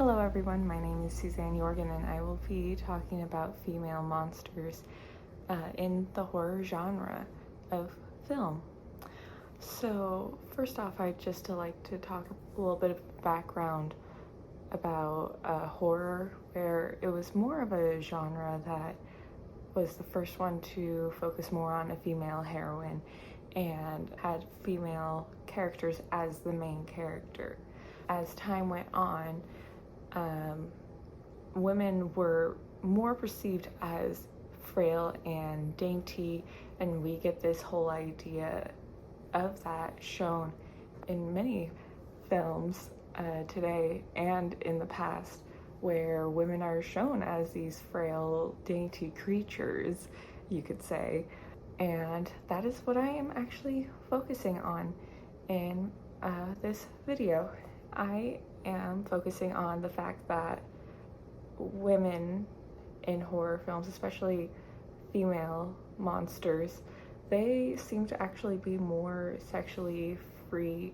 Hello everyone, my name is Suzanne Yorgin and I will be talking about female monsters in the horror genre of film. So first off, I'd just like to talk a little bit of background about horror, where it was more of a genre that was the first one to focus more on a female heroine and had female characters as the main character. As time went on, women were more perceived as frail and dainty, and we get this whole idea of that shown in many films today and in the past, where women are shown as these frail, dainty creatures, you could say. And that is what I am actually focusing on in this video. I am focusing on the fact that women in horror films, especially female monsters, they seem to actually be more sexually free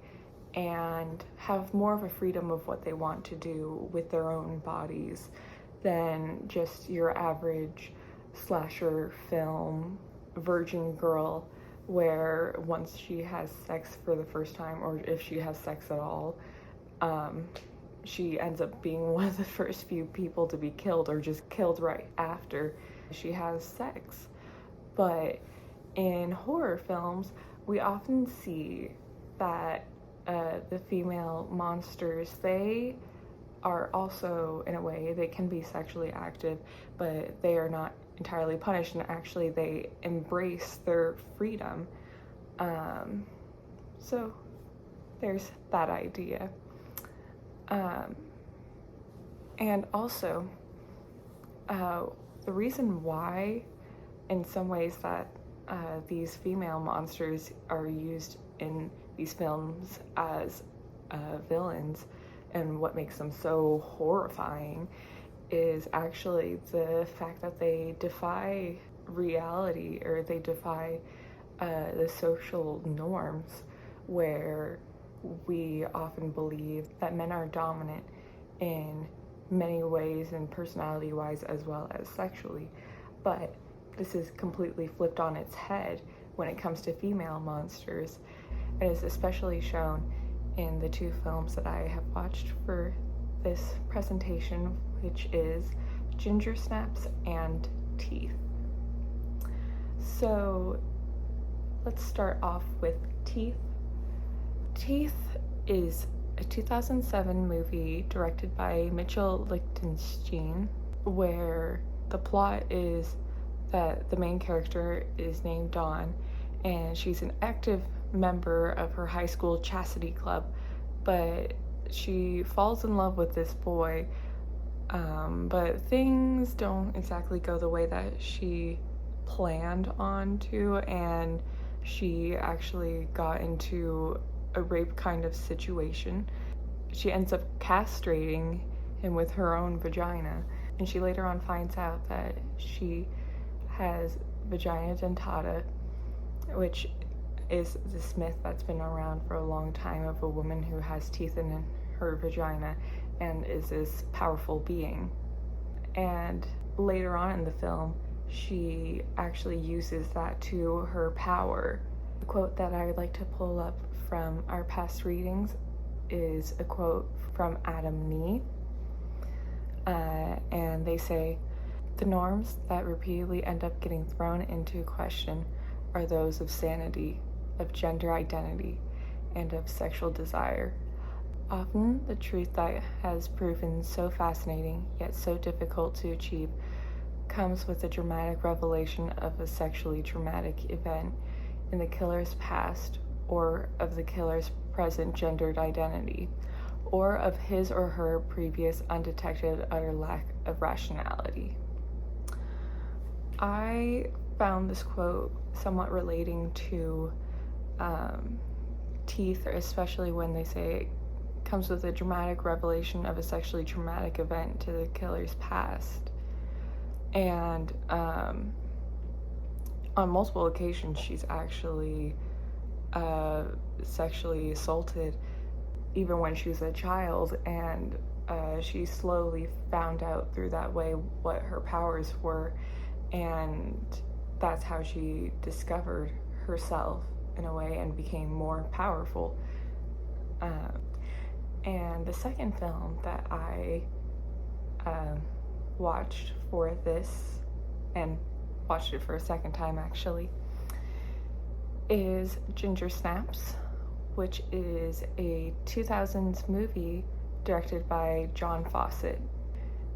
and have more of a freedom of what they want to do with their own bodies than just your average slasher film virgin girl, where once she has sex for the first time, or if she has sex at all, she ends up being one of the first few people to be killed, or just killed right after she has sex. But in horror films, we often see that the female monsters, they are also, in a way, they can be sexually active, but they are not entirely punished, and actually they embrace their freedom. So there's that idea. And also, the reason why, in some ways, that these female monsters are used in these films as villains, and what makes them so horrifying, is actually the fact that they defy reality, or they defy the social norms, where we often believe that men are dominant in many ways, and personality wise as well as sexually. But this is completely flipped on its head when it comes to female monsters. It is especially shown in the two films that I have watched for this presentation, which is Ginger Snaps and Teeth. So let's start off with Teeth. Teeth is a 2007 movie directed by Mitchell Lichtenstein, where the plot is that the main character is named Dawn, and she's an active member of her high school chastity club, but she falls in love with this boy, but things don't exactly go the way that she planned on to, and she actually got into a rape kind of situation. She ends up castrating him with her own vagina, and she later on finds out that she has vagina dentata, which is this myth that's been around for a long time of a woman who has teeth in her vagina and is this powerful being. And later on in the film, she actually uses that to her power. The quote that I would like to pull up from our past readings is a quote from Adam Nee, and they say, "The norms that repeatedly end up getting thrown into question are those of sanity, of gender identity, and of sexual desire. Often the truth that has proven so fascinating yet so difficult to achieve comes with the dramatic revelation of a sexually traumatic event in the killer's past, or of the killer's present gendered identity, or of his or her previous undetected utter lack of rationality." I found this quote somewhat relating to Teeth, especially when they say it comes with a dramatic revelation of a sexually traumatic event to the killer's past. And on multiple occasions, she's actually sexually assaulted even when she was a child, and she slowly found out through that way what her powers were, and that's how she discovered herself in a way and became more powerful. And the second film that I watched for this, and watched it for a second time actually, is Ginger Snaps, which is a 2000s movie directed by John Fawcett.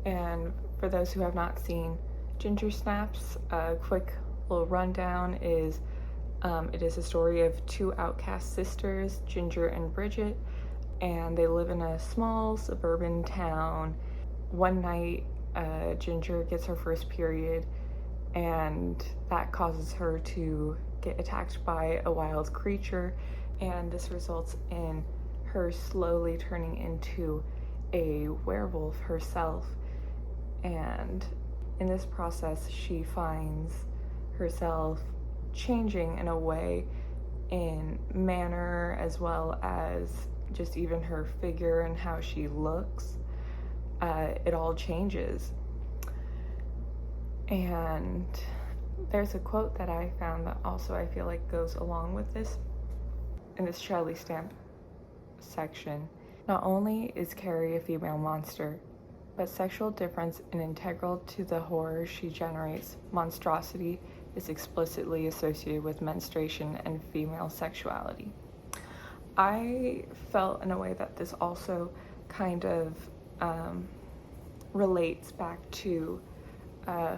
And for those who have not seen Ginger Snaps, a quick little rundown is it is a story of two outcast sisters, Ginger and Bridget, and they live in a small suburban town. One night, Ginger gets her first period, and that causes her to get attacked by a wild creature, and this results in her slowly turning into a werewolf herself. And in this process, she finds herself changing in a way, in manner as well as just even her figure and how she looks. It all changes. And there's a quote that I found that also I feel like goes along with this in this Shelley Stamp section. Not only is Carrie a female monster, but sexual difference is integral to the horror she generates. Monstrosity is explicitly associated with menstruation and female sexuality. I felt in a way that this also kind of relates back to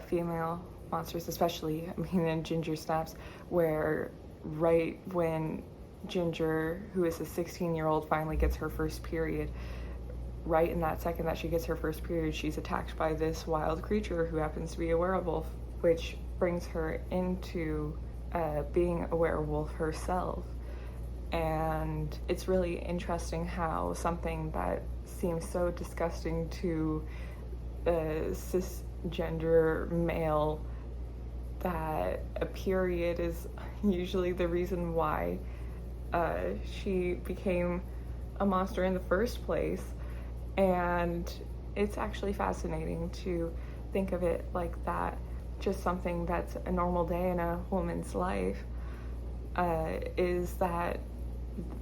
female monsters, especially, in Ginger Snaps, where right when Ginger, who is a 16-year-old, finally gets her first period, right in that second that she gets her first period, she's attacked by this wild creature who happens to be a werewolf, which brings her into being a werewolf herself. And it's really interesting how something that seems so disgusting to a cisgender male, that a period is usually the reason why she became a monster in the first place. And it's actually fascinating to think of it like that. Just something that's a normal day in a woman's life is that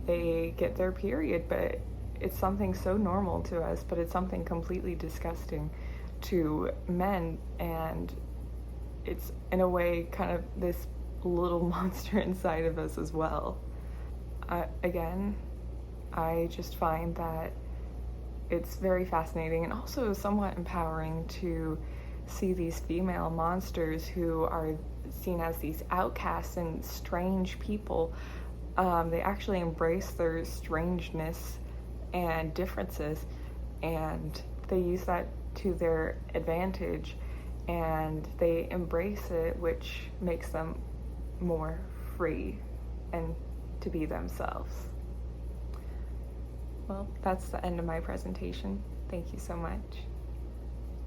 they get their period, but it's something so normal to us, but it's something completely disgusting to men, and it's in a way kind of this little monster inside of us as well. Again, I just find that it's very fascinating and also somewhat empowering to see these female monsters who are seen as these outcasts and strange people. They actually embrace their strangeness and differences, and they use that to their advantage, and they embrace it, which makes them more free and to be themselves. Well, that's the end of my presentation. Thank you so much.